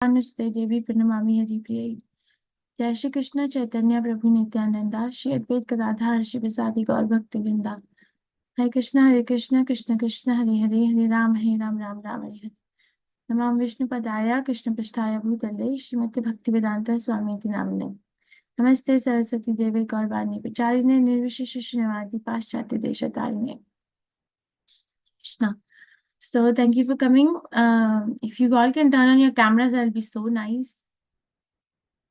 Namaste Devi Pranamami Hari Priya. Jai Shri Krishna Chaitanya Prabhu Nityananda Shri Advait Gadadhar Shri Vasadi Gaur Bhakti Vrinda. Hare Krishna Krishna Krishna Hare Hare Hare Ram Ram Hare Hare. Namam Vishnu Padaya Krishna Pristhaya Bhutale Srimati Bhaktivedanta Swami Iti Namane. Namaste Saraswati Devi Gaurvani Pacharine Nirvishesh Srinivadi Paschati Deshatarine. Krishna. So thank you for coming. If you all can turn on your cameras, that'll be so nice.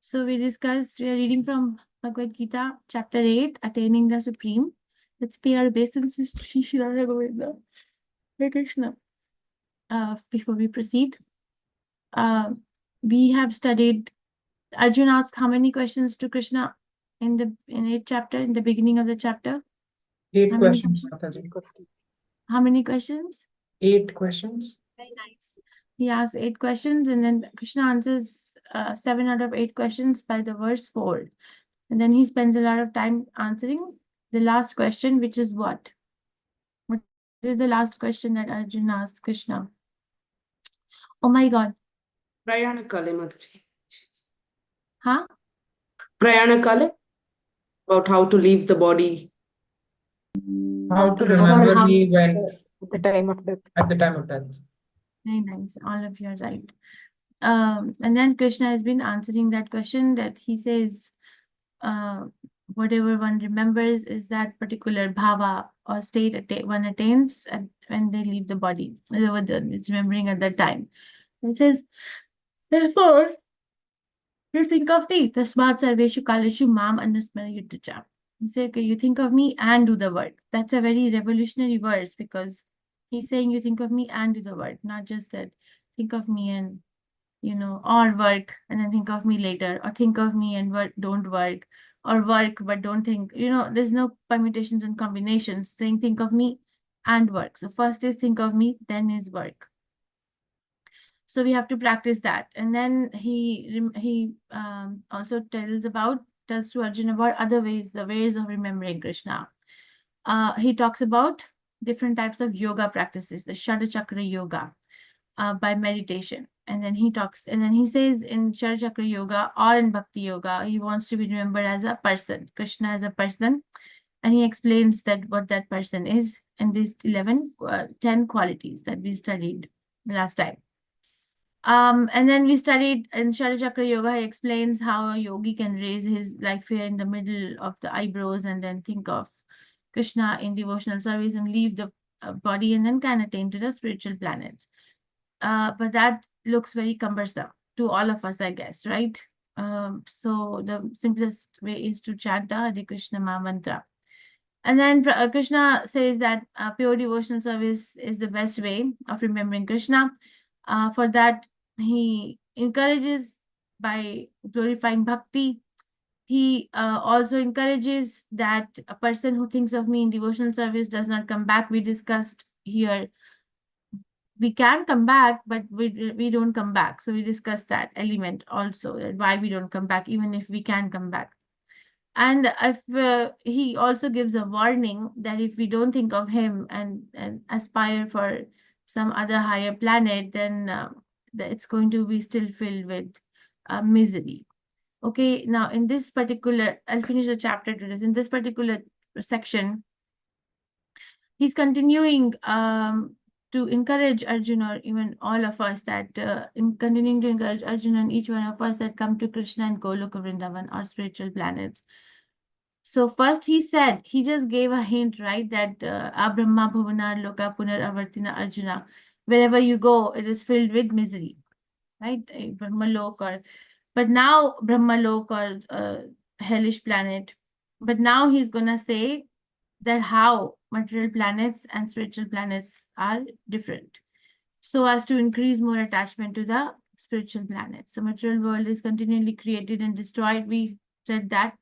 So we discussed, we are reading from Bhagavad Gita, chapter 8, Attaining the Supreme. Let's pay our obeisance to Srila Govinda. Hare Krishna. Before we proceed, we have studied, Arjuna asked how many questions to Krishna in 8th chapter, in the beginning of the chapter? 8 How many questions. How many questions? 8 questions. Very nice. He asks 8 questions, and then Krishna answers 7 out of 8 questions by the verse 4. And then he spends a lot of time answering the last question, which is what? What is the last question that Arjuna asked Krishna? Oh my God. Prayanakale, Mataji. Huh? Prayanakale? About how to leave the body. How to remember me when at the time of death. at the time of death. Very nice. All of you are right. And then Krishna has been answering that question, that he says, whatever one remembers is that particular bhava or state one attains when they leave the body. It's remembering at that time. It says, therefore, you think of me, tasmat sarveshu kaleshu mam anusmarayutucha. You say, okay, you think of me and do the work. That's a very revolutionary verse, because he's saying you think of me and do the work, not just that think of me and, or work and then think of me later, or think of me and don't work, or work but don't think, there's no permutations and combinations. Saying think of me and work. So first is think of me, then is work. So we have to practice that. And then he also tells to Arjuna about other ways, the ways of remembering Krishna. He talks about different types of yoga practices, the Shadachakra yoga, by meditation. And then he says in Shadachakra yoga or in Bhakti yoga, he wants to be remembered as a person, Krishna as a person. And he explains that what that person is in these 10 qualities that we studied last time. And then we studied in Shadachakra yoga, he explains how a yogi can raise his here in the middle of the eyebrows and then think of Krishna in devotional service and leave the body and then can attain to the spiritual planets. But that looks very cumbersome to all of us, I guess, right? So the simplest way is to chant the Hare Krishna mantra. And then Krishna says that pure devotional service is the best way of remembering Krishna. For that, he encourages by glorifying bhakti. He also encourages that a person who thinks of me in devotional service does not come back. We discussed here, we can come back, but we don't come back. So we discussed that element also, that why we don't come back, even if we can come back. And if he also gives a warning that if we don't think of him and aspire for some other higher planet, then it's going to be still filled with misery. Okay, now in this particular, I'll finish the chapter to this. In this particular section, he's continuing to encourage Arjuna, or even all of us, that continuing to encourage Arjuna and each one of us that come to Krishna and Goloka Vrindavan, or spiritual planets. So first he just gave a hint, right, that Abrahma Bhuvanar Loka Punar Avartina Arjuna, wherever you go, it is filled with misery, right? Brahmalok, but now Brahmalok or hellish planet. But now he's gonna say that how material planets and spiritual planets are different, so as to increase more attachment to the spiritual planets. So material world is continually created and destroyed. We read that.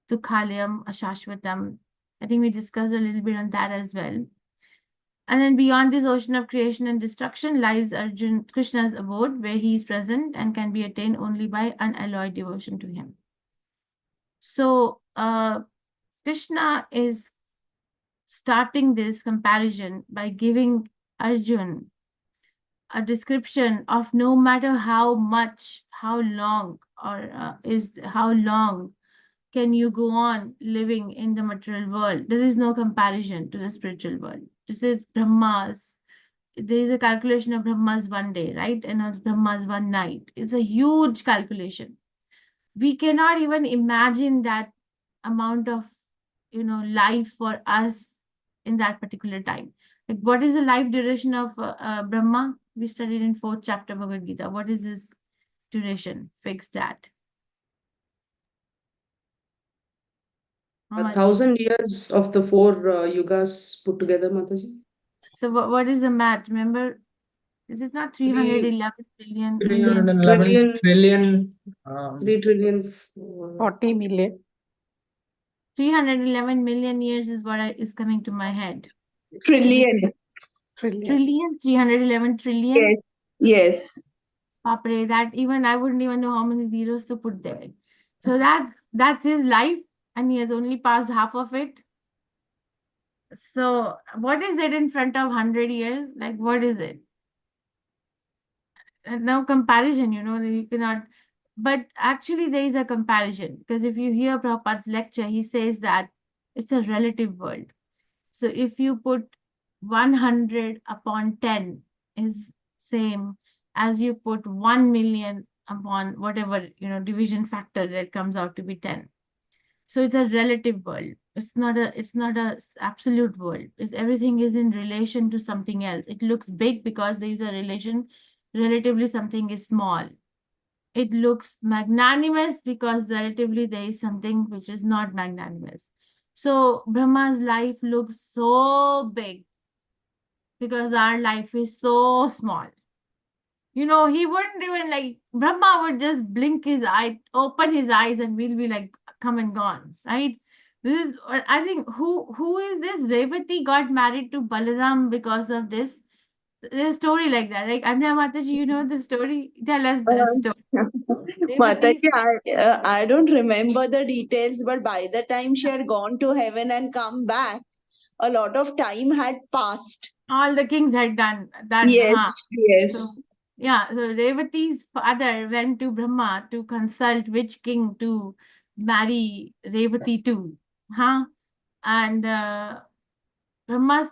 Tukhalayam, Ashashvatam. I think we discussed a little bit on that as well. And then beyond this ocean of creation and destruction lies Krishna's abode, where he is present and can be attained only by unalloyed devotion to him. So Krishna is starting this comparison by giving Arjuna a description of no matter how much, how long, or how long can you go on living in the material world. There is no comparison to the spiritual world. This is Brahma's. There is a calculation of Brahma's one day, right? And of Brahma's one night. It's a huge calculation. We cannot even imagine that amount of, life for us in that particular time. Like, what is the life duration of Brahma? We studied in 4th chapter Bhagavad Gita. What is his duration? Fix that. How much? 1,000 years of the four yugas put together, Mataji. So what is the math? Remember, is it not 311 billion? 311 trillion. 3 trillion. 40 million. 311 million years is what is coming to my head. Trillion. Trillion? 311 trillion? Yes. Yes. Papre, that even I wouldn't even know how many zeros to put there. So that's his life, and he has only passed half of it. So what is it in front of 100 years? Like, what is it? No comparison, you cannot. But actually, there is a comparison, because if you hear Prabhupada's lecture, he says that it's a relative world. So if you put 100 upon 10 is same as you put 1 million upon whatever, division factor that comes out to be 10. So it's a relative world. It's not a absolute world. Everything is in relation to something else. It looks big because there is a relation. Relatively, something is small. It looks magnanimous because relatively there is something which is not magnanimous. So Brahma's life looks so big because our life is so small. He wouldn't even Brahma would just blink his eye, open his eyes, and we'll be like, come and gone, right? This is, I think, who is this? Revati got married to Balaram because of this. There's a story like that. Like, Anya Mataji, you know the story? Tell us the story. Mataji, I don't remember the details, but by the time she had gone to heaven and come back, a lot of time had passed. All the kings had done. Yes, yes. So, so Revati's father went to Brahma to consult which king to marry Revati to. And Brahma's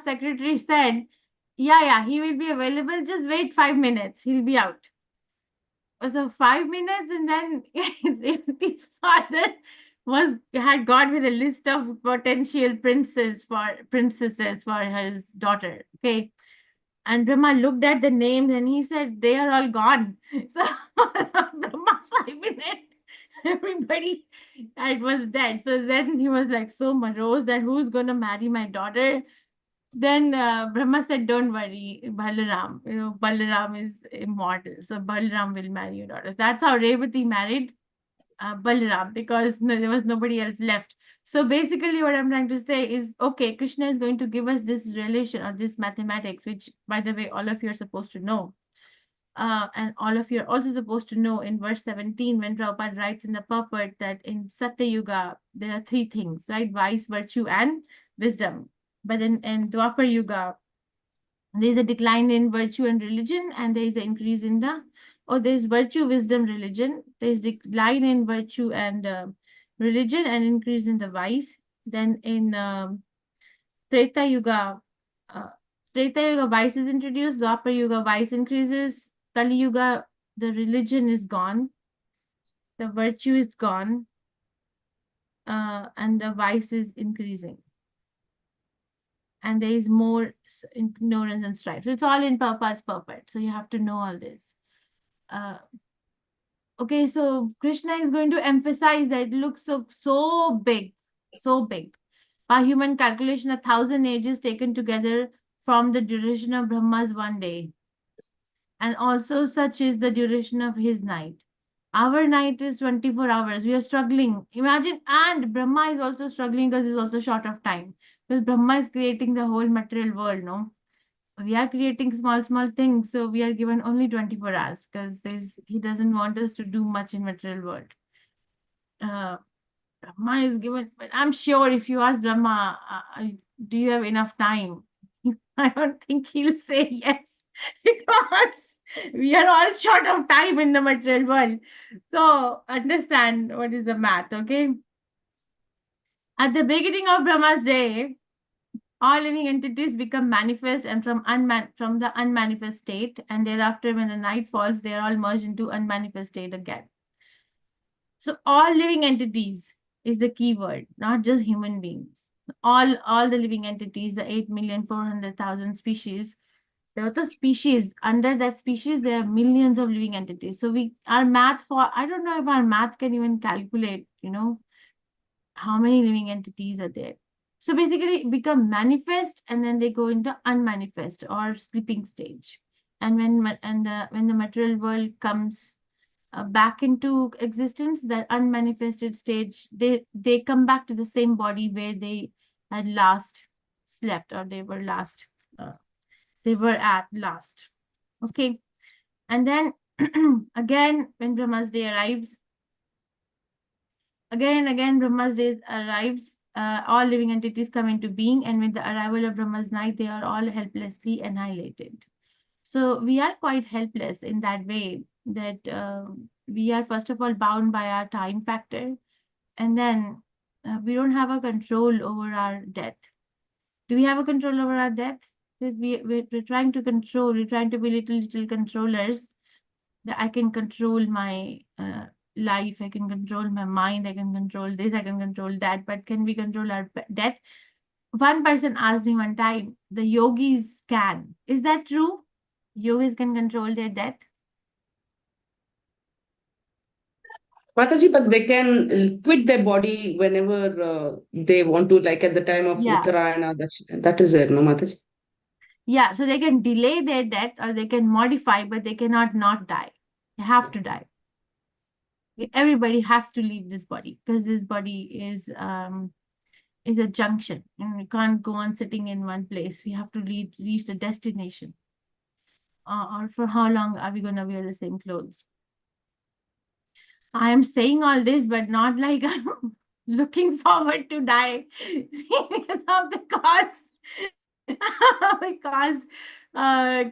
secretary said, yeah, he will be available. Just wait 5 minutes. He'll be out. So 5 minutes, and then Revati's father had gone with a list of potential princesses for his daughter. Okay. And Brahma looked at the names and he said, they are all gone. So Brahma's 5 minutes, everybody was dead. So then he was like so morose that who's going to marry my daughter? Then Brahma said, don't worry, Balaram. Balaram is immortal. So Balaram will marry your daughter. That's how Revati married Balaram, because there was nobody else left. So basically what I'm trying to say is, okay, Krishna is going to give us this relation or this mathematics, which, by the way, all of you are supposed to know. And all of you are also supposed to know in verse 17, when Prabhupada writes in the purport that in Satya Yuga, there are 3 things, right? Vice, virtue, and wisdom. But in Dwapar Yuga, there is a decline in virtue and religion, and there is an increase in there is virtue, wisdom, religion. There is decline in virtue and religion, and increase in the vice. Then in Treta Yuga, vice is introduced. Dwapar Yuga, vice increases. Kali Yuga, the religion is gone. The virtue is gone. And the vice is increasing. And there is more ignorance and strife. So it's all in Prabhupada's purport. So you have to know all this. Okay, so Krishna is going to emphasize that it looks so big, so big. By human calculation, 1,000 ages taken together from the duration of Brahma's one day. And also such is the duration of his night. Our night is 24 hours. We are struggling. Imagine, and Brahma is also struggling because he's also short of time. Because Brahma is creating the whole material world, no? We are creating small things. So we are given only 24 hours because he doesn't want us to do much in material world. Brahma is given, but I'm sure if you ask Brahma, do you have enough time? I don't think he'll say yes because we are all short of time in the material world. So understand what is the math, okay? At the beginning of Brahma's day, all living entities become manifest and from the unmanifest state, and thereafter when the night falls, they are all merged into unmanifest state again. So all living entities is the key word, not just human beings. All the living entities, the 8,400,000 species, there are the species. Under that species, there are millions of living entities. So our math I don't know if our math can even calculate, how many living entities are there. So basically become manifest and then they go into unmanifest or sleeping stage. And when the material world comes back into existence, that unmanifested stage, they come back to the same body where they had last slept, or they were at last. Okay. And then again, when Brahma's day arrives, again and again, Brahma's day arrives, all living entities come into being, and with the arrival of Brahma's night, they are all helplessly annihilated. So we are quite helpless in that way, that we are first of all bound by our time factor, and then we don't have a control over our death. Do we have a control over our death? We're trying to control, we're trying to be little controllers, that I can control my life, I can control my mind, I can control this, I can control that, but can we control our death? One person asked me one time, the yogis can. Is that true? Yogis can control their death? Mataji, but they can quit their body whenever they want to, like at the time of Yeah. Uttarayana. That is it, no, Mataji? Yeah, so they can delay their death or they can modify, but they cannot not die. They have to die. Everybody has to leave this body because this body is a junction, and we can't go on sitting in one place. We have to reach the destination. Or for how long are we going to wear the same clothes? I am saying all this, but not like I'm looking forward to die. because because my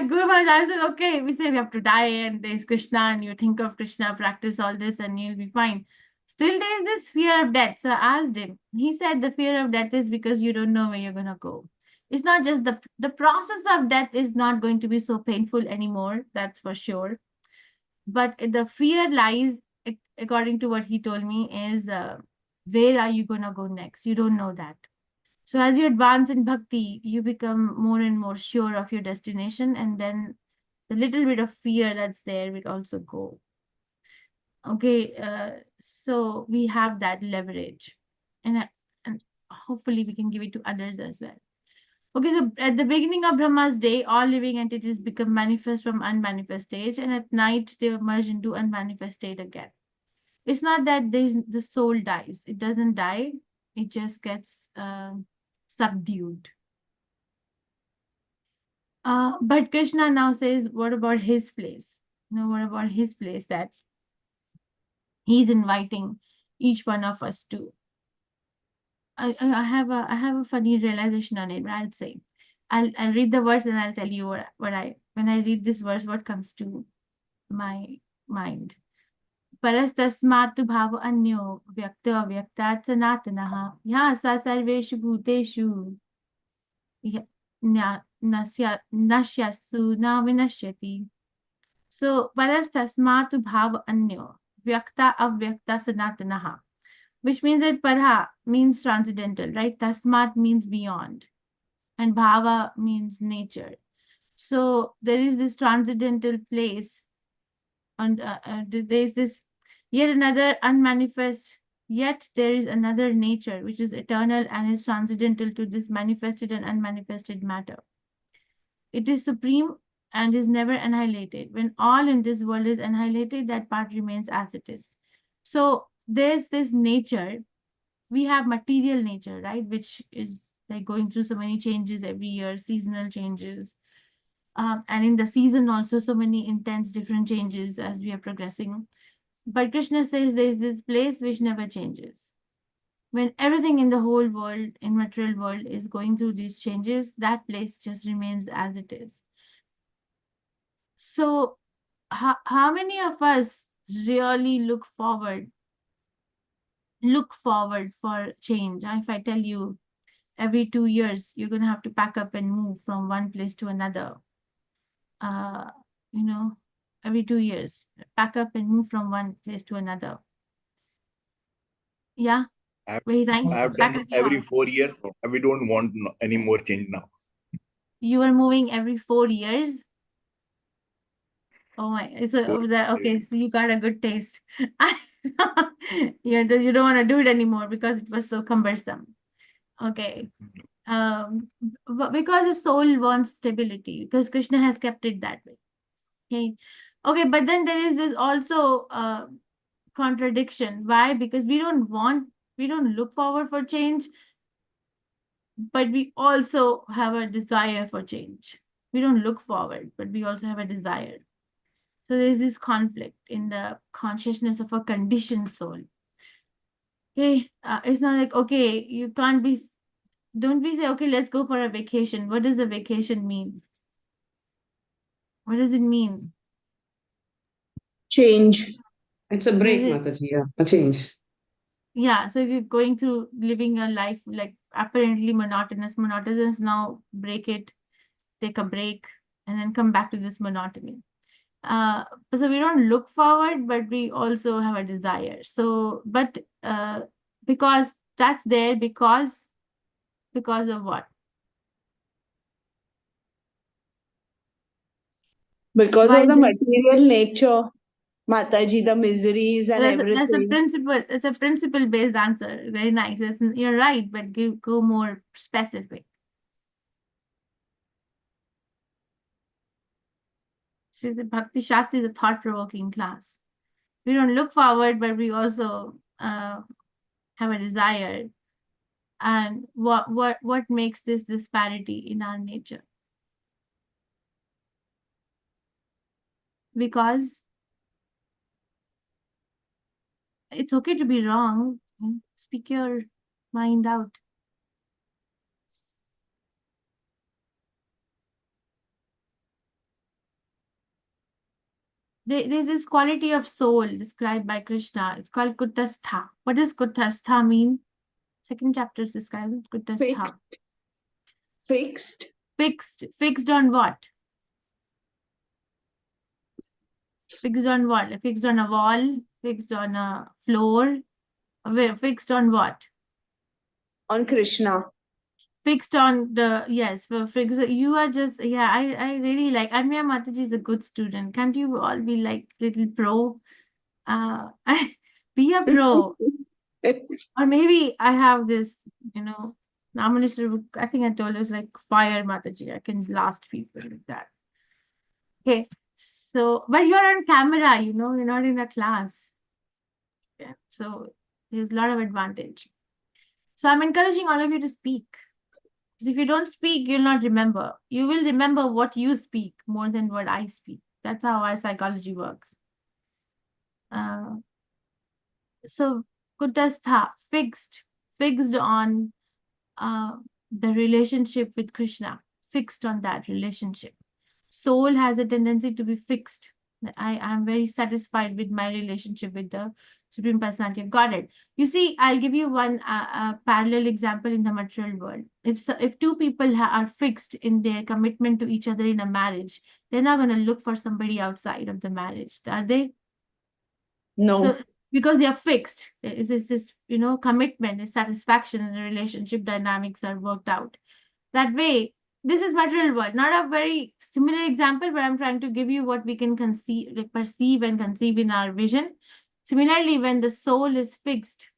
Guru Maharaj said, okay, we say we have to die and there's Krishna and you think of Krishna, practice all this and you'll be fine. Still there is this fear of death. So I asked him, he said the fear of death is because you don't know where you're going to go. It's not just the process of death is not going to be so painful anymore, that's for sure. But the fear lies, according to what he told me, is where are you going to go next? You don't know that. So as you advance in bhakti, you become more and more sure of your destination, and then the little bit of fear that's there will also go. Okay, so we have that leverage, and hopefully we can give it to others as well. Okay, so at the beginning of Brahma's day, all living entities become manifest from unmanifest stage, and at night they merge into unmanifest state again. It's not that the soul dies. It doesn't die. It just gets subdued. But Krishna now says, what about his place? What about his place that he's inviting each one of us to? I have a funny realization on it, but I'll say. I'll read the verse and I'll tell you when I read this verse, what comes to my mind. Parastasmatu bhava anyo vyakta avyaktat sanatanaha yasa sarveshu bhuteshu nasyasu na vinashyati. So parastasmatu bhava anyo vyakta avyakta sanatanaha, which means that parha means transcendental, right? Tasmat means beyond, and bhava means nature. So there is this transcendental place, and there is this yet another unmanifest, yet there is another nature which is eternal and is transcendental to this manifested and unmanifested matter. It is supreme and is never annihilated. When all in this world is annihilated, that part remains as it is. So there's this nature. We have material nature, right? Which is like going through so many changes every year, seasonal changes. And in the season also so many intense different changes as we are progressing. But Krishna says there is this place which never changes. when everything in the whole world, in material world, is going through these changes, that place just remains as it is. So how many of us really look forward for change? If I tell you every 2 years you're going to have to pack up and move from one place to another, you know, every 2 years, pack up and move from one place to another. Yeah, I've, very nice. I've Pack done up your every house. 4 years. We don't want any more change now. You are moving every 4 years. Oh my, so 4 years. okay, so you got a good taste. You don't want to do it anymore because it was so cumbersome. Okay. But because the soul wants stability, because Krishna has kept it that way. Okay, but then there is this also contradiction. Why? Because we don't look forward for change, but we also have a desire for change. We don't look forward, but we also have a desire. So there's this conflict in the consciousness of a conditioned soul. Okay, it's not like, okay, you can't be, don't we say, okay, let's go for a vacation. What does a vacation mean? What does it mean? Change. It's a break, Mhm. Mataji, yeah, a change. Yeah, so you're going through living a life like apparently monotonous, now break it, take a break, and then come back to this monotony. So we don't look forward, but we also have a desire. So, but because that's there, because of what? Because Why of is the it? material nature, Mataji, the miseries and That's a everything. principle. It's a principle-based answer. Very nice. You're right, but go more specific. She's a Bhakti Shastri is a thought-provoking class. We don't look forward, but we also have a desire. And what makes this disparity in our nature? Because it's okay to be wrong. Speak your mind out. There's this quality of soul described by Krishna. It's called Kutastha. What does Kutastha mean? Second chapter is described Kutastha. Fixed. Fixed on what? Fixed on what? Fixed on a wall? Fixed on a floor? Fixed on what? On Krishna. Fixed on the, yes, fixed. You are just, yeah, I really like, Anmya Mataji is a good student. Can't you all be like little pro? Be a pro. Or maybe I have this, Namanishra, I think I told you, it's like fire Mataji. I can blast people with that. Okay, so, but you're on camera, you're not in a class. Yeah, so there's a lot of advantage. So I'm encouraging all of you to speak. Because if you don't speak, you'll not remember. You will remember what you speak more than what I speak. That's how our psychology works. So Kutastha, fixed on the relationship with Krishna, fixed on that relationship. Soul has a tendency to be fixed. I am very satisfied with my relationship with the Supreme Personality of Godhead. You see, I'll give you one parallel example in the material world. If two people are fixed in their commitment to each other in a marriage, they're not going to look for somebody outside of the marriage, are they? No. So, because they are fixed, is this commitment, is satisfaction, and the relationship dynamics are worked out. That way, this is material world, not a very similar example, but I'm trying to give you what we can perceive and conceive in our vision. Similarly, when the soul is fixed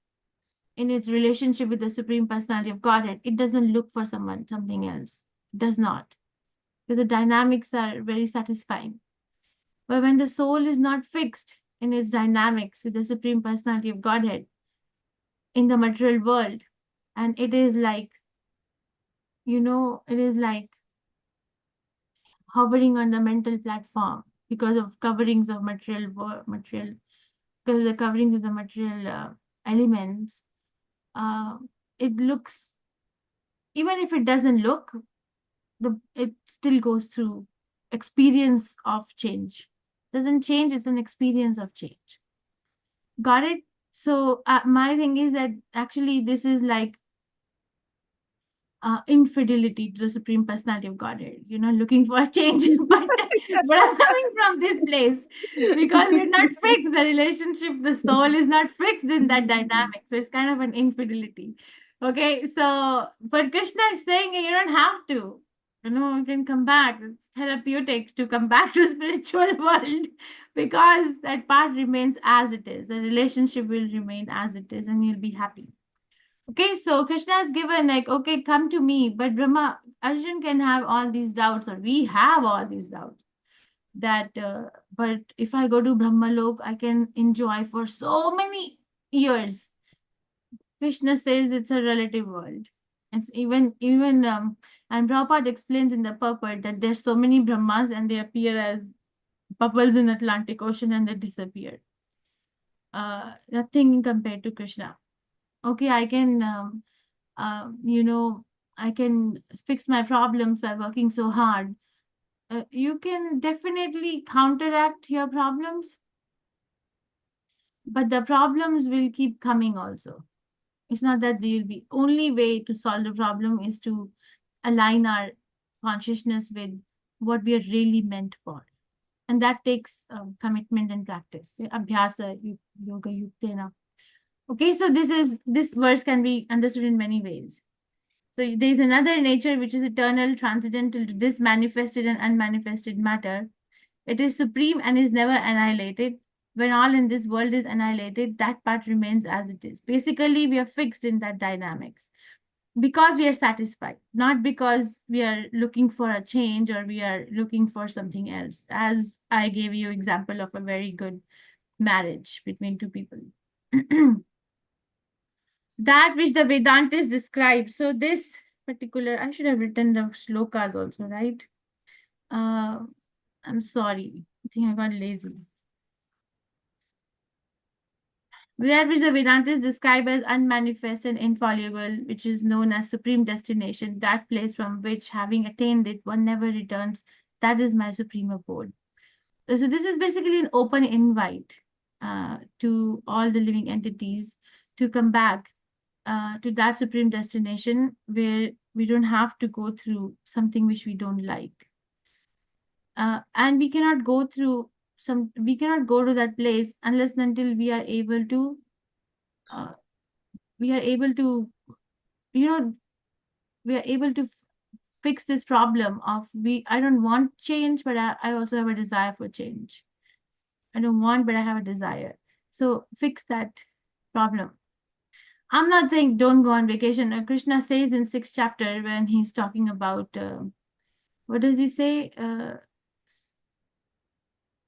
in its relationship with the Supreme Personality of Godhead, it doesn't look for something else. It does not. Because the dynamics are very satisfying. But when the soul is not fixed in its dynamics with the Supreme Personality of Godhead in the material world, and it is like, it is like hovering on the mental platform because of coverings of material, because of the coverings of the material elements, it looks, even if it doesn't look, it still goes through experience of change. Doesn't change, it's an experience of change. Got it? So my thing is that actually this is like infidelity to the Supreme Personality of Godhead, looking for a change. but I'm coming from this place because we're not fixed. The relationship, the soul is not fixed in that dynamic. So it's kind of an infidelity. Okay, so but Krishna is saying you don't have to. You can come back. It's therapeutic to come back to spiritual world because that part remains as it is. The relationship will remain as it is and you'll be happy. Okay, so Krishna has given like, okay, come to me. But Arjun can have all these doubts, or we have all these doubts that, but if I go to Brahmalok, I can enjoy for so many years. Krishna says it's a relative world. It's even and Prabhupada explains in the purport that there's so many Brahmas and they appear as bubbles in Atlantic Ocean and they disappear. Nothing compared to Krishna. Okay, I can, I can fix my problems by working so hard. You can definitely counteract your problems, but the problems will keep coming also. It's not that they will be. Only way to solve the problem is to align our consciousness with what we are really meant for. And that takes commitment and practice. Abhyasa, yoga, yuktena. Okay, so this verse can be understood in many ways. So there is another nature which is eternal, transcendental to this manifested and unmanifested matter. It is supreme and is never annihilated. When all in this world is annihilated, that part remains as it is. Basically, we are fixed in that dynamics because we are satisfied, not because we are looking for a change or we are looking for something else. As I gave you example of a very good marriage between two people. That which the Vedantis describe. So this particular, I should have written the shlokas also, right? I'm sorry. I think I got lazy. That which the Vedantis describe as unmanifest and infallible, which is known as supreme destination, that place from which, having attained it, one never returns, that is my supreme abode. So this is basically an open invite to all the living entities to come back to that supreme destination where we don't have to go through something which we don't like. And we cannot go through we cannot go to that place unless and until we are able to, we are able to fix this problem of I don't want change, but I also have a desire for change. I don't want, but I have a desire. So fix that problem. I'm not saying don't go on vacation. Krishna says in 6th chapter when he's talking about, what does he say?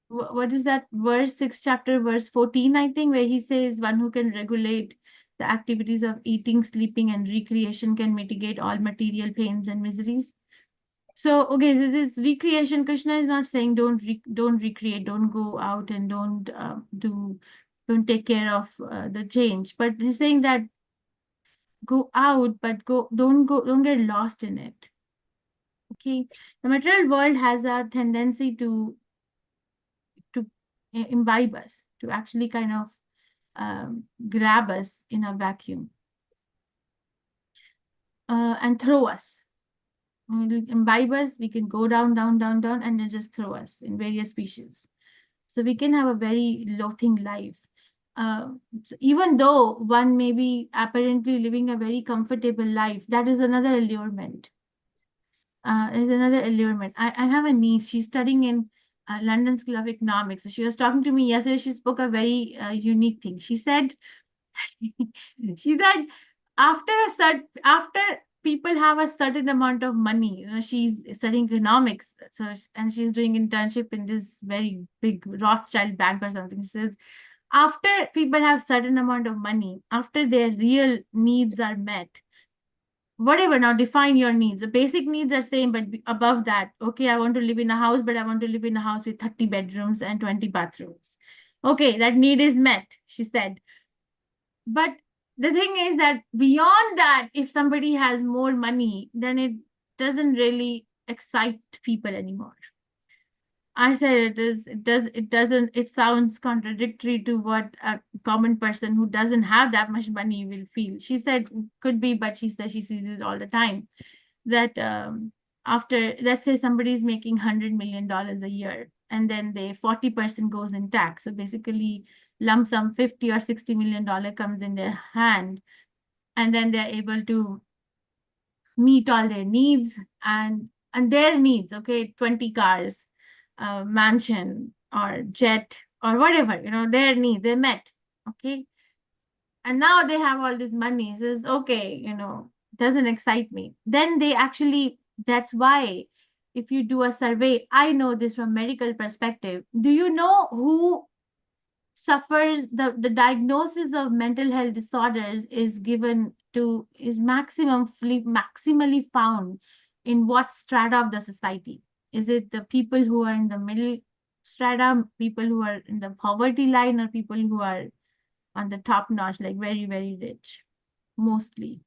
What is that verse, 6th chapter, verse 14, I think, where he says one who can regulate the activities of eating, sleeping, and recreation can mitigate all material pains and miseries. So, okay, this is recreation. Krishna is not saying don't recreate, don't go out and don't take care of the change, but he's saying that go out, but don't get lost in it. Okay, the material world has a tendency to imbibe us, to actually kind of grab us in a vacuum and throw us. It'll imbibe us, we can go down, down, down, down, and then just throw us in various species. So we can have a very loathing life. So even though one may be apparently living a very comfortable life, that is another allurement. Is another allurement. I have a niece, she's studying in London School of Economics. She was talking to me yesterday. She spoke a very unique thing. She said, after people have a certain amount of money, she's studying economics, and she's doing internship in this very big Rothschild bank or something. She says, after people have certain amount of money, after their real needs are met, whatever, now define your needs. The basic needs are same, but above that, okay, I want to live in a house, but I want to live in a house with 30 bedrooms and 20 bathrooms. Okay, that need is met, she said. But the thing is that beyond that, if somebody has more money, then it doesn't really excite people anymore. I said it sounds contradictory to what a common person who doesn't have that much money will feel. She said could be, but she says she sees it all the time. That after, let's say somebody's making $100 million a year, and then they 40% goes in tax. So basically lump sum $50 or $60 million comes in their hand, and then they're able to meet all their needs and their needs, okay, 20 cars, mansion or jet or whatever, their needs, they met, okay. And now they have all this money, says, okay, doesn't excite me. Then they actually, that's why if you do a survey, I know this from medical perspective. Do you know who suffers the diagnosis of mental health disorders is maximally found in what strata of the society? Is it the people who are in the middle strata, people who are in the poverty line, or people who are on the top notch, like very, very rich? Mostly.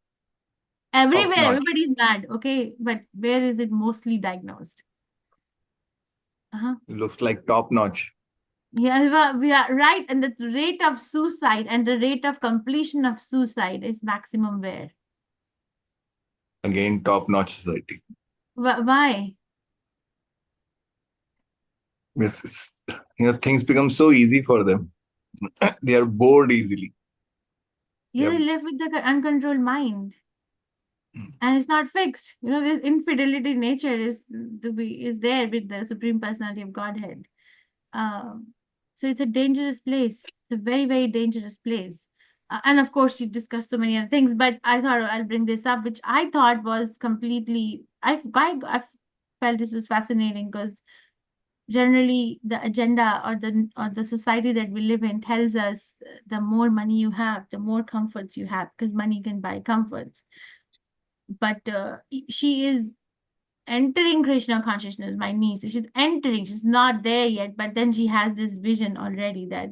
Everywhere, notch. everybody's mad, okay, but where is it mostly diagnosed? It looks like top notch. Yeah, we are right. And the rate of suicide and the rate of completion of suicide is maximum where? Again, top notch society. Why? This is, things become so easy for them. They are bored easily. You Yeah. live with the uncontrolled mind. Mm. And it's not fixed. This infidelity nature is there with the Supreme Personality of Godhead. So it's a dangerous place. It's a very, very dangerous place. And of course, she discussed so many other things, but I thought I'll bring this up, which I thought was completely, I felt this was fascinating, because generally the agenda or the society that we live in tells us the more money you have, the more comforts you have, because money can buy comforts. But she is entering Krishna consciousness, my niece. She's entering, she's not there yet, but then she has this vision already that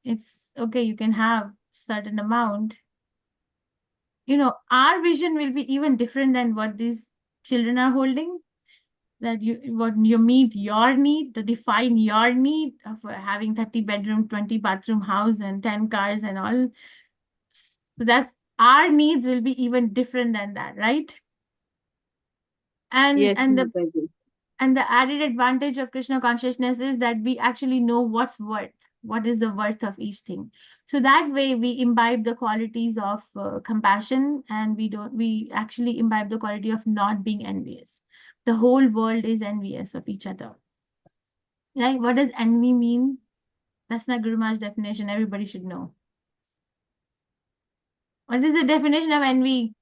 it's okay, you can have certain amount. Our vision will be even different than what these children are holding. That you meet your need, to define your need of having 30 bedroom, 20 bathroom house and 10 cars and all. So that's, our needs will be even different than that, right? And Yes, the Mataji. And the added advantage of Krishna consciousness is that we actually know what is the worth of each thing. So that way we imbibe the qualities of compassion, and we actually imbibe the quality of not being envious. The whole world is envious of each other. Right? What does envy mean? That's not Guru Maharaj's definition. Everybody should know. What is the definition of envy?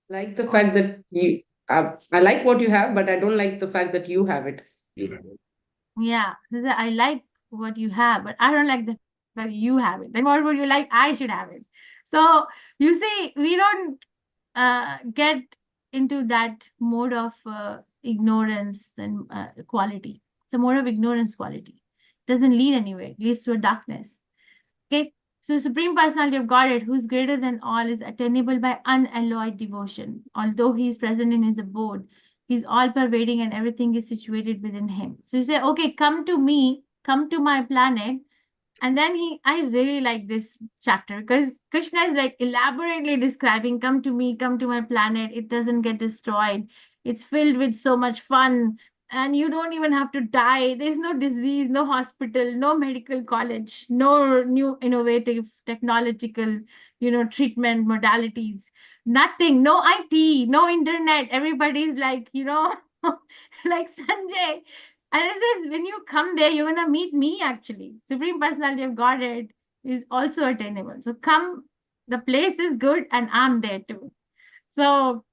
Like the fact that I like what you have, but I don't like the fact that you have it. Yeah, I like what you have, but I don't like the fact you have it. Then what would you like? I should have it. So you see, we don't get into that mode of ignorance and quality. It's a mode of ignorance quality. It doesn't lead anywhere. It leads to a darkness. Okay. So Supreme Personality of Godhead, who is greater than all, is attainable by unalloyed devotion. Although he is present in his abode, he's all pervading and everything is situated within him. So you say, okay, come to me, come to my planet. And then I really like this chapter, because Krishna is like elaborately describing, come to me, come to my planet. It doesn't get destroyed. It's filled with so much fun. And you don't even have to die. There's no disease, no hospital, no medical college, no new innovative technological, treatment modalities, nothing, no IT, no internet. Everybody's like, like Sanjay. And it says, when you come there, you're going to meet me actually. Supreme Personality of Godhead is also attainable. So come, the place is good and I'm there too. So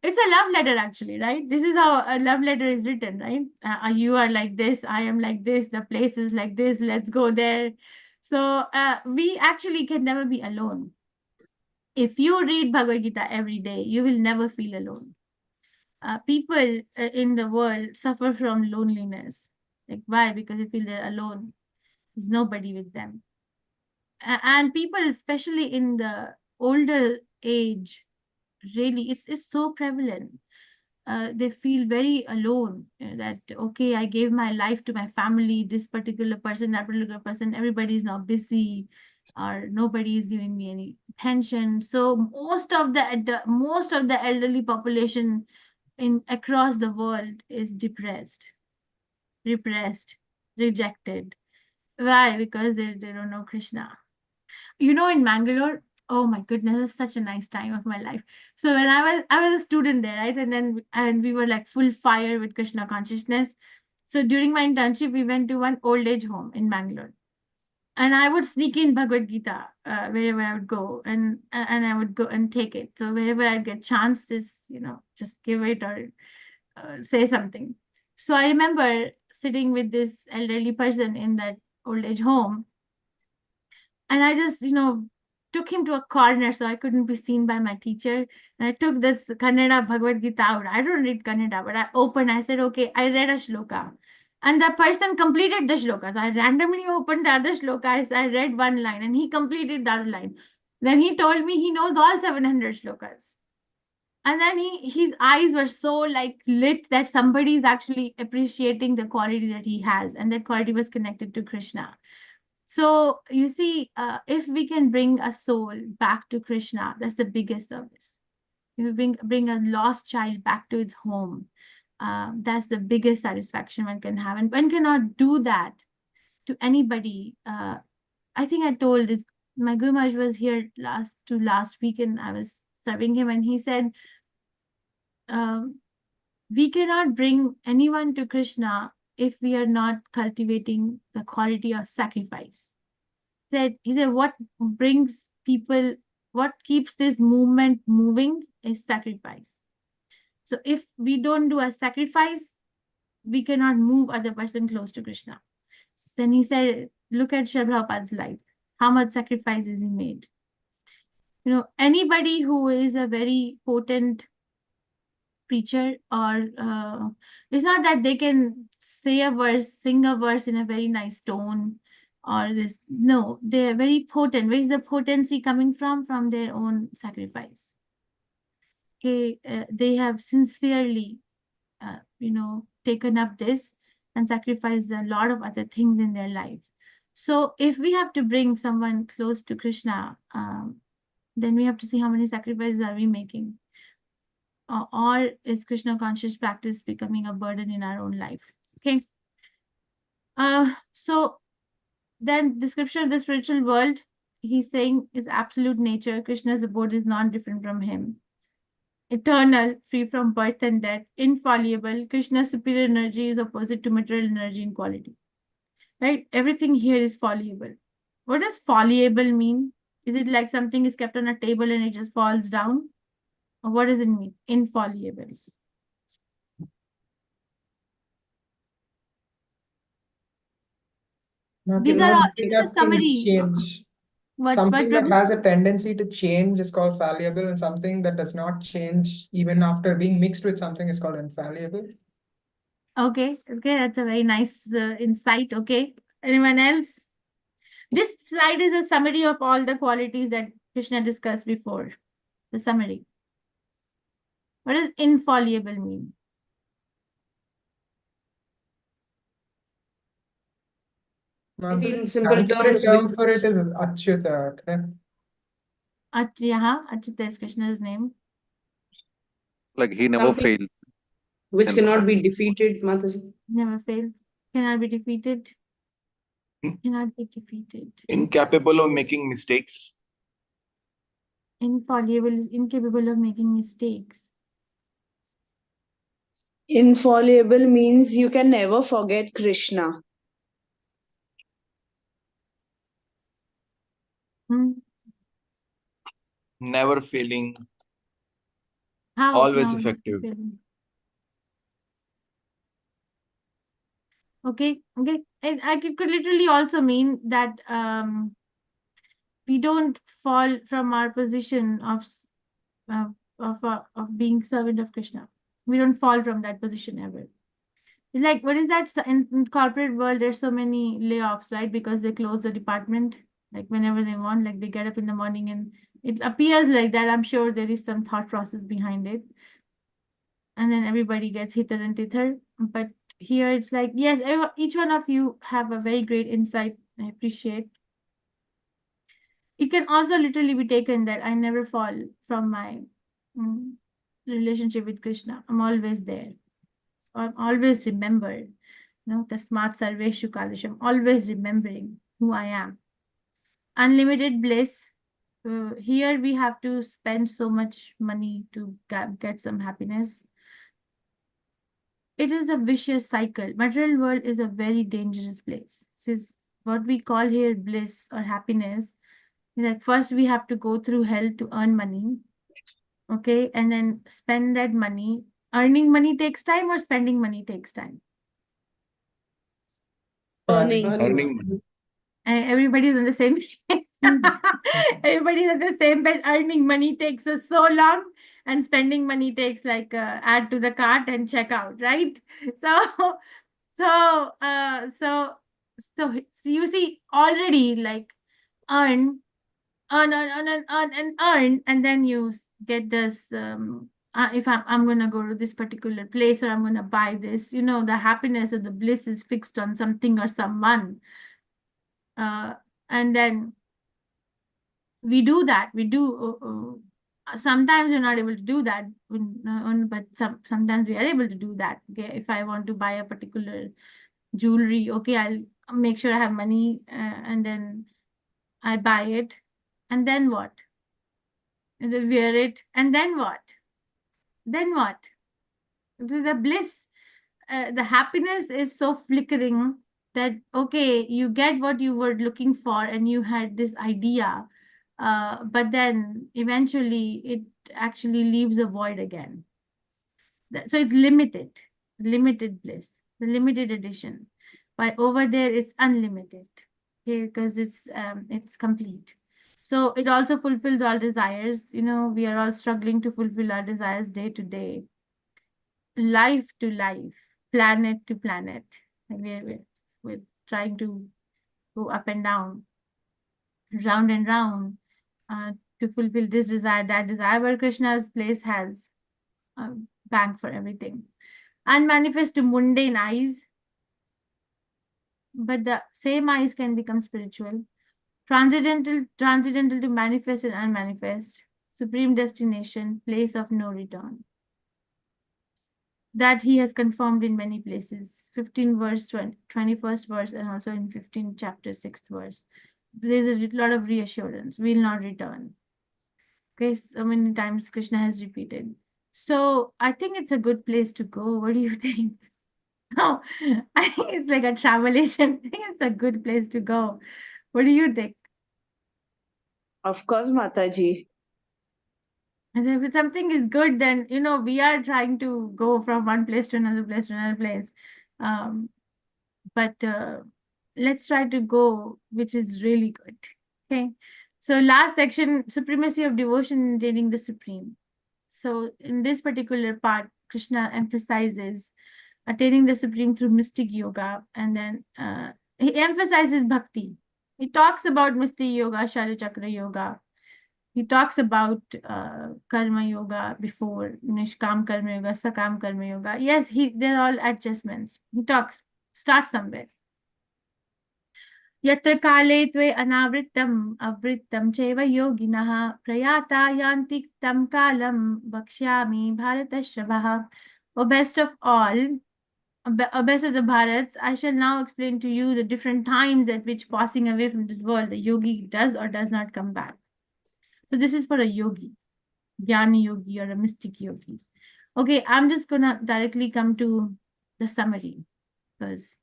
it's a love letter actually, right? This is how a love letter is written, right? You are like this, I am like this, the place is like this, let's go there. So we actually can never be alone. If you read Bhagavad Gita every day, you will never feel alone. People in the world suffer from loneliness. Like why? Because they feel they're alone. There's nobody with them. And people, especially in the older age, really, it's so prevalent. They feel very alone, that, okay, I gave my life to my family, this particular person, that particular person, everybody is now busy, or nobody is giving me any attention. So most of the elderly population in across the world is depressed, repressed, rejected. Why? Because they don't know Krishna. In Mangalore, oh my goodness, it was such a nice time of my life. So when I was a student there, right? And we were like full fire with Krishna consciousness. So during my internship, we went to one old age home in Mangalore. And I would sneak in Bhagavad Gita wherever I would go, and I would go and take it. So wherever I'd get chance, just give it or say something. So I remember sitting with this elderly person in that old age home, and I just, took him to a corner so I couldn't be seen by my teacher. And I took this Kannada Bhagavad Gita out. I don't read Kannada, but I said, okay, I read a shloka. And the person completed the shloka. So I randomly opened the other shloka. I read one line and he completed the other line. Then he told me he knows all 700 shlokas. And then his eyes were so like lit that somebody is actually appreciating the quality that he has. And that quality was connected to Krishna. So you see, if we can bring a soul back to Krishna, that's the biggest service. If we bring a lost child back to its home, that's the biggest satisfaction one can have. And one cannot do that to anybody. I think I told this, my Guru Maharaj was here last week and I was serving him, and he said, we cannot bring anyone to Krishna if we are not cultivating the quality of sacrifice. He said, what brings people, what keeps this movement moving is sacrifice. So if we don't do a sacrifice, we cannot move other person close to Krishna. Then he said, look at Srila Prabhupada's life. How much sacrifices he made. Anybody who is a very potent preacher, or it's not that they can say a verse, sing a verse in a very nice tone, or this. No, they're very potent. Where is the potency coming from? From their own sacrifice. Okay, they have sincerely, taken up this and sacrificed a lot of other things in their lives. So if we have to bring someone close to Krishna, then we have to see how many sacrifices are we making. Or is Krishna conscious practice becoming a burden in our own life? Okay. So then description of the spiritual world, he's saying, is absolute nature. Krishna's abode is not different from him. Eternal, free from birth and death, infallible. Krishna's superior energy is opposite to material energy in quality. Right? Everything here is fallible. What does fallible mean? Is it like something is kept on a table and it just falls down? Or what does it mean? Infallible. These are all, this is a summary. Change. Something that has a tendency to change is called fallible, and something that does not change even after being mixed with something is called infallible. Okay, that's a very nice insight. Okay, anyone else? This slide is a summary of all the qualities that Krishna discussed before. The summary. What does infallible mean? Maybe in simple terms, term for it is Achyuta. Okay? Achyuta is Krishna's name. Like he never Something fails. which cannot be defeated, Mataji. Never fails. Cannot be defeated. Cannot be defeated. Incapable of making mistakes. Infallible is incapable of making mistakes. Infallible means you can never forget Krishna. Never failing. How? Always Now, effective. Okay. It could literally also mean that we don't fall from our position of being servant of Krishna. We don't fall from that position ever. It's like, what is that? In corporate world, there's so many layoffs, right? Because they close the department. Like whenever they want, like they get up in the morning and it appears like that. I'm sure there is some thought process behind it. And then everybody gets hither and thither. But here it's like, yes, each one of you have a very great insight. I appreciate. It can also literally be taken that I never fall from my relationship with Krishna. I'm always there. So I'm always remembered. Tasmat Sarveshu Kaleshu. I'm always remembering who I am. Unlimited bliss. Here we have to spend so much money to get some happiness. It is a vicious cycle. Material world is a very dangerous place. This is what we call here bliss or happiness. Like first we have to go through hell to earn money. Okay, and then spend that money. Earning money takes time or spending money takes time? Earning. Earning. Everybody's on the same everybody's on the same bed. Earning money takes us so long, and spending money takes like add to the cart and check out, right? So you see already like earn, and then you get this if I'm gonna go to this particular place or I'm gonna buy this, the happiness or the bliss is fixed on something or someone. And then we do that. Sometimes we're not able to do that, but sometimes we are able to do that. Okay, if I want to buy a particular jewelry, okay, I'll make sure I have money, and then I buy it, and then what? And then wear it, and then what? Then what? The bliss, the happiness is so flickering that, okay, you get what you were looking for and you had this idea, but then eventually it actually leaves a void again. So it's limited bliss, the limited edition. But over there it's unlimited, okay, because it's complete. So it also fulfills all desires. We are all struggling to fulfill our desires day to day, life to life, planet to planet. And we're trying to go up and down, round and round, to fulfill this desire, that desire, where Krishna's place has a bank for everything. Unmanifest to mundane eyes, but the same eyes can become spiritual. Transcendental to manifest and unmanifest, supreme destination, place of no return. That he has confirmed in many places, 15 verse, 21st verse, and also in 15 chapter 6th verse. There's a lot of reassurance, will not return. Okay, so many times Krishna has repeated. So I think it's a good place to go. What do you think? No, I think it's like a travelation. I think it's a good place to go. What do you think? Of course, Mataji. And if something is good, then, we are trying to go from one place to another place to another place. But let's try to go, which is really good. Okay. So last section, supremacy of devotion in attaining the supreme. So in this particular part, Krishna emphasizes attaining the supreme through mystic yoga. And then he emphasizes bhakti. He talks about mystic yoga, Shala Chakra yoga. He talks about karma yoga before, nishkam karma yoga, sakam karma yoga. Yes, they're all adjustments. He start somewhere. Yatra kale tve anavrittam avrittam cheva yoginaha prayata yantik tam kalam bhakshyami bharatashravaha. O best of all, best of the Bharats, I shall now explain to you the different times at which passing away from this world, the yogi does or does not come back. So this is for a yogi, jnani yogi or a mystic yogi. Okay, I'm just gonna directly come to the summary because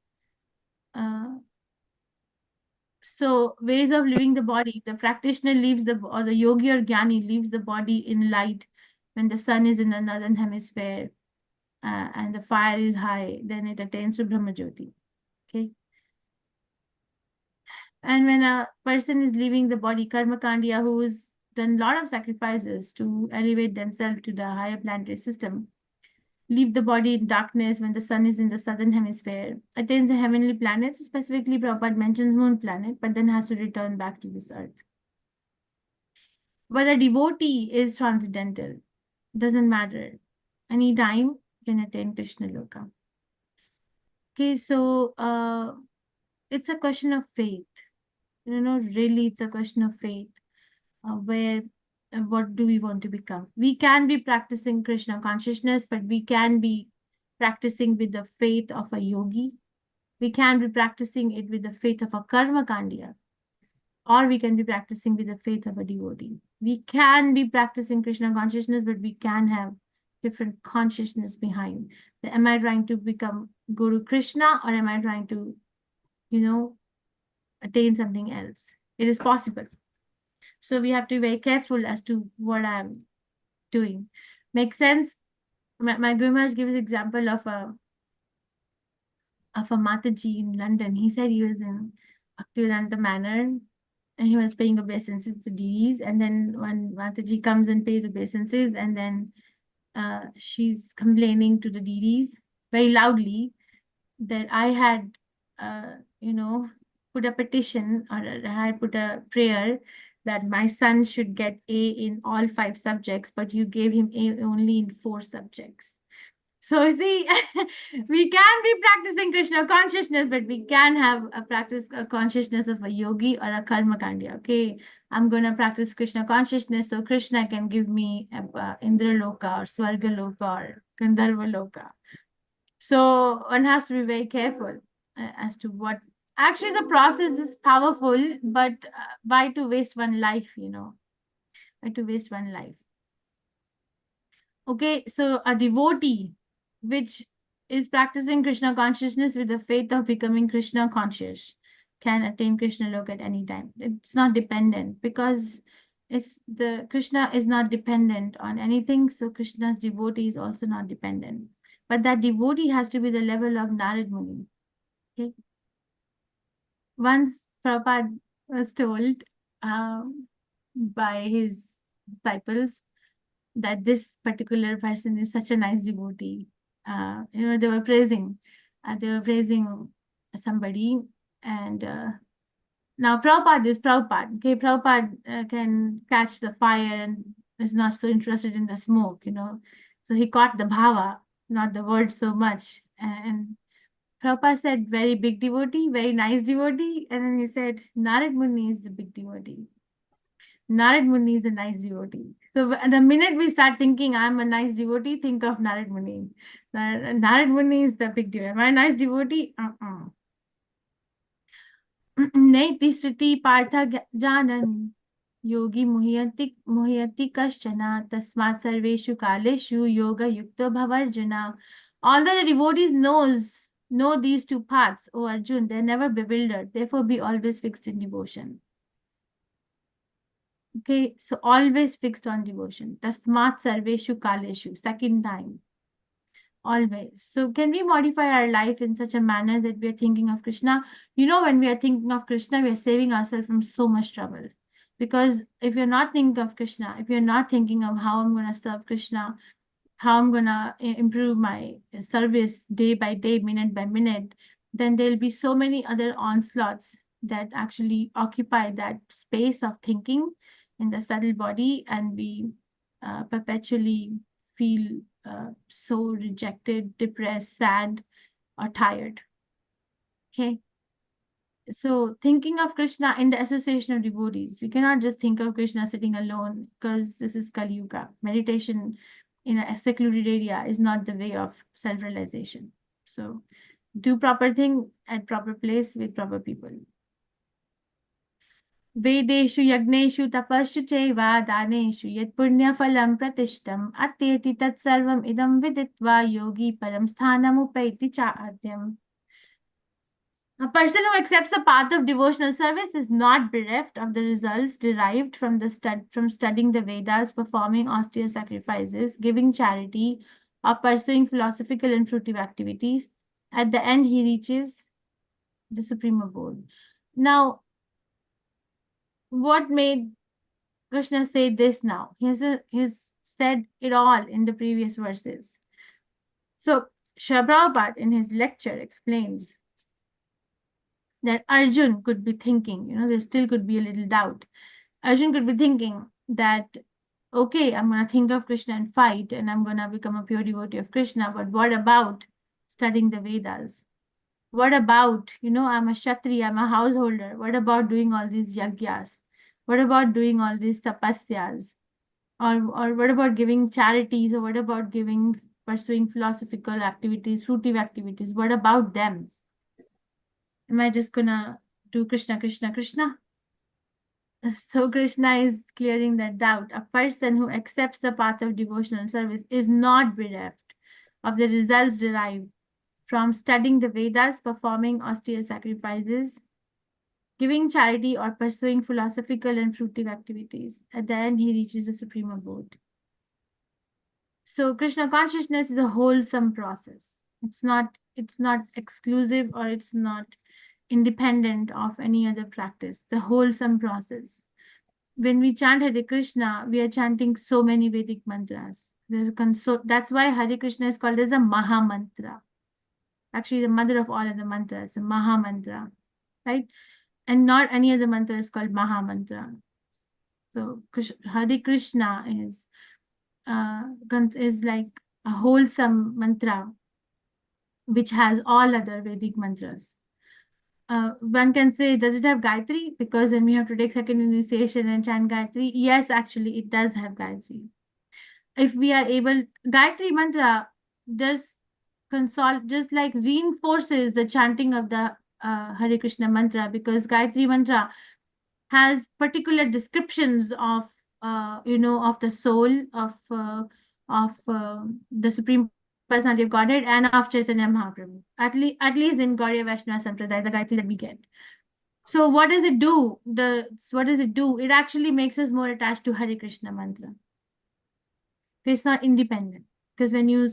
so ways of living the body, the practitioner leaves or the yogi or jnani leaves the body in light when the sun is in the northern hemisphere and the fire is high, then it attains to Brahmajyoti. Okay. And when a person is leaving the body, karma kandiya, who is done a lot of sacrifices to elevate themselves to the higher planetary system, leave the body in darkness when the sun is in the southern hemisphere, attains the heavenly planets, specifically Prabhupada mentions moon planet, but then has to return back to this earth. But a devotee is transcendental. Doesn't matter. Anytime can attain Krishna Loka. Okay, so it's a question of faith. Really, it's a question of faith. What do we want to become? We can be practicing Krishna consciousness, but we can be practicing with the faith of a yogi. We can be practicing it with the faith of a karma kandiya, or we can be practicing with the faith of a devotee. We can be practicing Krishna consciousness, but we can have different consciousness behind. Am I trying to become Guru Krishna, or am I trying to, attain something else? It is possible. So we have to be very careful as to what I'm doing. Make sense? My Guru Maharaj gives example of a mataji in London. He said he was in Bhaktivedanta Manor, and he was paying obeisances to deities. And then when Mataji comes and pays obeisances, and then she's complaining to the deities very loudly that I had, put a petition, or I had put a prayer that my son should get A in all 5 subjects, but you gave him A only in 4 subjects. So you see, we can be practicing Krishna consciousness, but we can have a consciousness of a yogi or a karma kandiya. Okay, I'm going to practice Krishna consciousness, so Krishna can give me Indra Loka or Swarga Loka or Gandharva Loka. So one has to be very careful as to what. Actually, the process is powerful, but why to waste one life, Why to waste one life? Okay, so a devotee, which is practicing Krishna consciousness with the faith of becoming Krishna conscious, can attain Krishna Loka at any time. It's not dependent, because Krishna is not dependent on anything, so Krishna's devotee is also not dependent. But that devotee has to be the level of Narad Muni. Okay. Once Prabhupada was told by his disciples that this particular person is such a nice devotee. They were praising somebody, and now Prabhupada is Prabhupada. Okay, Prabhupada can catch the fire and is not so interested in the smoke, So he caught the bhava, not the word so much. And Prabhupada said, very big devotee, very nice devotee. And then he said, Narad Muni is the big devotee. Narad Muni is a nice devotee. So the minute we start thinking, I'm a nice devotee, think of Narad Muni. Narad Muni is the big devotee. Am I a nice devotee? Neti Sriti Partha Janan Yogi Muhyati Kashchana Tasmat Sarveshu Kaleshu Yoga Yukta Bhavarjana. Although the devotees know these 2 paths, O Arjun, they're never bewildered. Therefore, be always fixed in devotion. Okay, so always fixed on devotion. Tasmat Sarveshu Kaleshu, second time. Always. So can we modify our life in such a manner that we are thinking of Krishna? When we are thinking of Krishna, we are saving ourselves from so much trouble. Because if you're not thinking of Krishna, if you're not thinking of how I'm going to serve Krishna, how I'm going to improve my service day by day, minute by minute, then there'll be so many other onslaughts that actually occupy that space of thinking in the subtle body, and we perpetually feel so rejected, depressed, sad, or tired. Okay. So thinking of Krishna in the association of devotees, we cannot just think of Krishna sitting alone, because this is Kali Yuga. Meditation in a secluded area is not the way of self-realization. So do proper thing at proper place with proper people. Vedeshu yagneshu tapashu chaiva daneshu yat punya phalam pratishtam atyeti tat sarvam idam viditva yogi param sthanam upaiti chaadyam. A person who accepts the path of devotional service is not bereft of the results derived from studying the Vedas, performing austere sacrifices, giving charity, or pursuing philosophical and fruitive activities. At the end, he reaches the supreme abode. Now, what made Krishna say this now? He's said it all in the previous verses. So Srila Prabhupada in his lecture explains that Arjun could be thinking, there still could be a little doubt. Arjun could be thinking that, okay, I'm going to think of Krishna and fight, and I'm going to become a pure devotee of Krishna. But what about studying the Vedas? What about, I'm a Kshatriya, I'm a householder. What about doing all these yagyas? What about doing all these tapasyas? Or what about giving charities? Or what about pursuing philosophical activities, fruitive activities? What about them? Am I just gonna do Krishna, Krishna, Krishna? So Krishna is clearing that doubt. A person who accepts the path of devotional service is not bereft of the results derived from studying the Vedas, performing austere sacrifices, giving charity, or pursuing philosophical and fruitive activities. At the end, he reaches the supreme abode. So Krishna consciousness is a wholesome process. It's not exclusive, or it's not independent of any other practice. The wholesome process. When we chant Hare Krishna, we are chanting so many Vedic mantras. That's why Hare Krishna is called as a Maha Mantra. Actually, the mother of all other mantras, a Maha Mantra, right? And not any other mantra is called Maha Mantra. So Hare Krishna is like a wholesome mantra which has all other Vedic mantras. One can say, does it have Gayatri? Because when we have to take second initiation and chant Gayatri, yes, actually, it does have Gayatri. If we are able, Gayatri mantra just like reinforces the chanting of the Hare Krishna mantra, because Gayatri mantra has particular descriptions of of the soul of the Supreme Personality of Godhead and of Chaitanya Mahaprabhu. At least in Gaudiya Vaishnava Sampradaya, the Gayatri that we get. So what does it do? It actually makes us more attached to Hare Krishna mantra. It's not independent. Because when you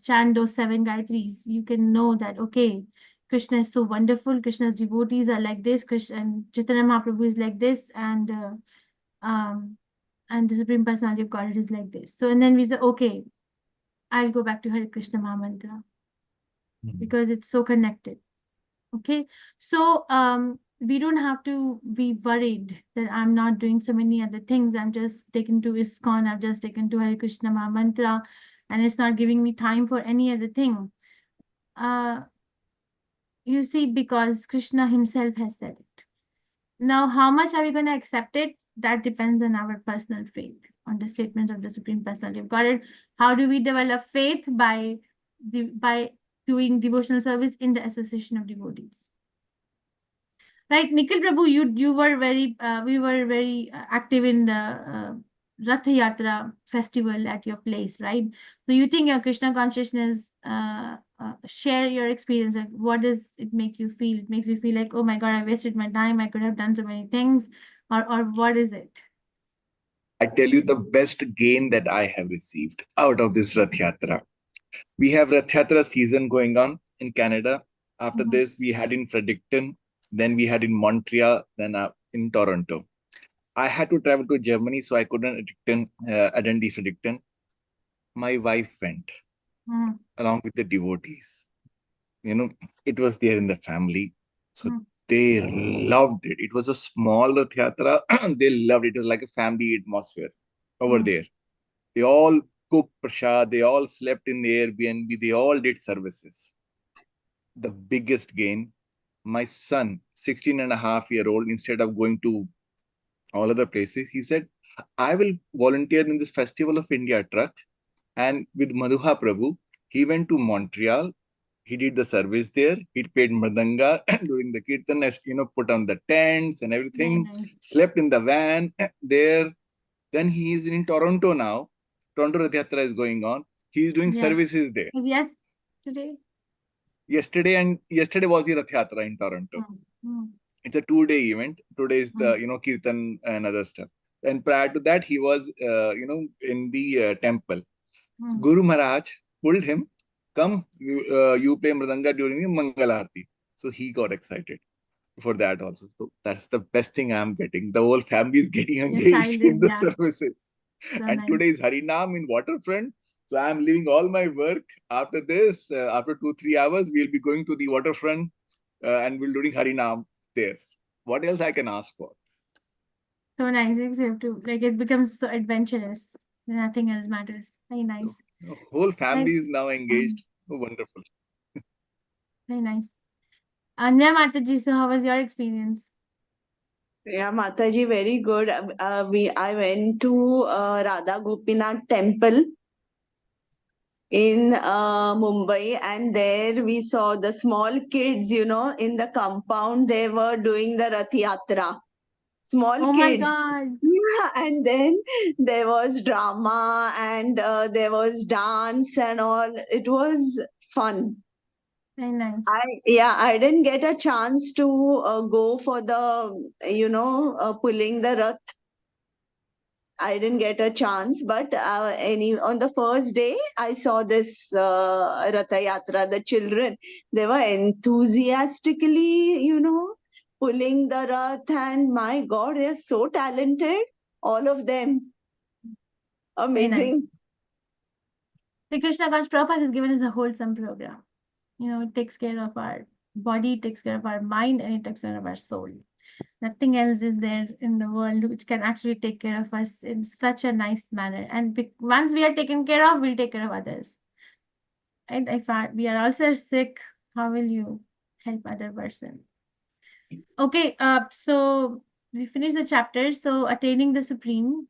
chant those 7 Gayatris, you can know that, okay, Krishna is so wonderful. Krishna's devotees are like this. Krishna and Chaitanya Mahaprabhu is like this. And the Supreme Personality of Godhead is like this. So, and then we say, okay, I'll go back to Hare Krishna Mahamantra. Because it's so connected. Okay. So, we don't have to be worried that I'm not doing so many other things. I'm just taken to ISKCON. I've just taken to Hare Krishna Mahamantra, and it's not giving me time for any other thing. You see, because Krishna himself has said it. Now, how much are we going to accept it? That depends on our personal faith, on the statement of the Supreme Personality of Godhead. How do we develop faith? By doing devotional service in the association of devotees. Right, Nikhil Prabhu, you were we were very active in the Ratha Yatra festival at your place, right? So you think your Krishna consciousness, share your experience. Like, what does it make you feel? It makes you feel like, oh my God, I wasted my time. I could have done so many things. Or what is it? I tell you the best gain that I have received out of this Rath Yatra. We have Rath Yatra season going on in Canada. After this, we had in Fredericton. Then we had in Montreal, then in Toronto. I had to travel to Germany, so I couldn't attend the Fredericton. My wife went along with the devotees. It was there in the family. So they loved it. It was a small Rath Yatra. They loved it. It was like a family atmosphere over there. They all cooked prasad. They all slept in the Airbnb. They all did services. The biggest gain, my son, 16.5-year-old, instead of going to all other places, he said, I will volunteer in this Festival of India truck. And with Madhuha Prabhu, he went to Montreal. He did the service there. He played mridanga during the kirtan, put on the tents and everything, slept in the van there. Then he is in Toronto now. Toronto Rath Yatra is going on. He is doing services there. Yes, Yesterday was the Rath Yatra in Toronto. It's a 2-day event. Today is the, kirtan and other stuff. And prior to that, he was, in the temple. So Guru Maharaj pulled him, come, you play mridanga during the Mangal Aarti. So he got excited for that also. So that's the best thing I'm getting. The whole family is getting engaged in the services. And today is Harinam in Waterfront. So I'm leaving all my work. After this, after 2-3 hours, we'll be going to the waterfront and we'll doing Harinam there. What else I can ask for? So nice. You have to, like, it becomes so adventurous. Nothing else matters. Very nice. The whole family is now engaged. Oh, wonderful. Very nice. Anya Mataji, so how was your experience? Yeah, Mataji, very good. I went to Radha Gopinath temple in Mumbai, and there we saw the small kids, in the compound. They were doing the Rath Yatra. Small Oh my kids. God. Yeah, and then there was drama and there was dance and all. It was fun. Very nice. I didn't get a chance to go for the, pulling the Rath. I didn't get a chance, but on the first day, I saw this Ratha Yatra, the children. They were enthusiastically, pulling the Rath, and my God, they're so talented, all of them. Very nice. Amazing. The Krishna Conscious Prabhupada has given us a wholesome program. It takes care of our body, it takes care of our mind, and it takes care of our soul. Nothing else is there in the world which can actually take care of us in such a nice manner. And once we are taken care of, we'll take care of others. And if we are also sick, how will you help other person? Okay, so we finished the chapter. So attaining the Supreme.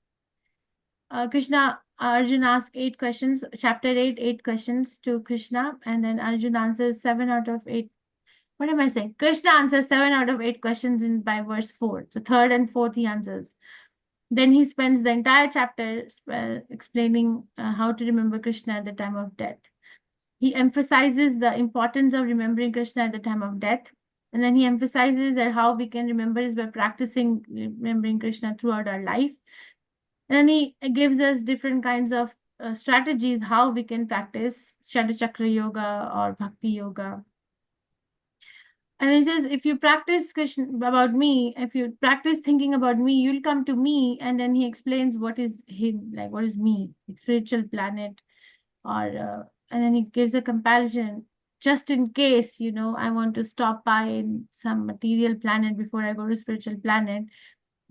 Arjun asked 8 questions. Chapter 8, 8 questions to Krishna, and then Arjun answers 7 out of 8. What am I saying? Krishna answers 7 out of 8 questions by verse 4. So third and fourth he answers. Then he spends the entire chapter explaining how to remember Krishna at the time of death. He emphasizes the importance of remembering Krishna at the time of death. And then he emphasizes that how we can remember is by practicing remembering Krishna throughout our life. And he gives us different kinds of strategies how we can practice Shadachakra Yoga or Bhakti Yoga. And he says, if you practice Krishna about me, if you practice thinking about me, you'll come to me. And then he explains what is him, like what is me, like spiritual planet, or and then he gives a comparison. Just in case, I want to stop by in some material planet before I go to spiritual planet,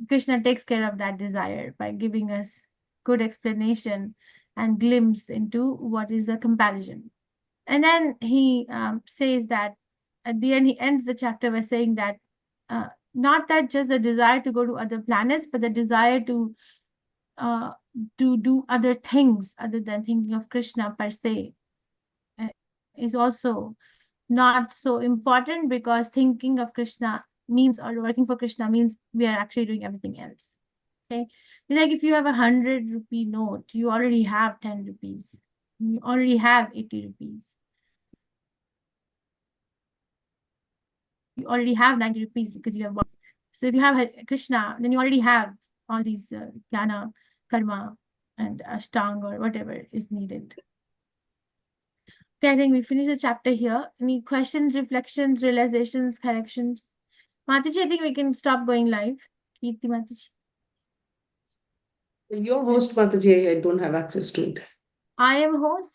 Krishna takes care of that desire by giving us good explanation and glimpse into what is the comparison. And then he says that at the end, he ends the chapter by saying that not that just a desire to go to other planets, but the desire to do other things other than thinking of Krishna per se is also not so important, because thinking of Krishna means, or working for Krishna means, we are actually doing everything else. Okay, it's like if you have 100 rupee note, you already have 10 rupees, you already have 80 rupees. You already have 90 rupees because you have one. So if you have Krishna, then you already have all these jnana, karma, and ashtanga, or whatever is needed. Okay, I think we finished the chapter here. Any questions, reflections, realizations, corrections? Mataji, I think we can stop going live. Kirti Mataji. Your host, Mataji, I don't have access to it. I am host.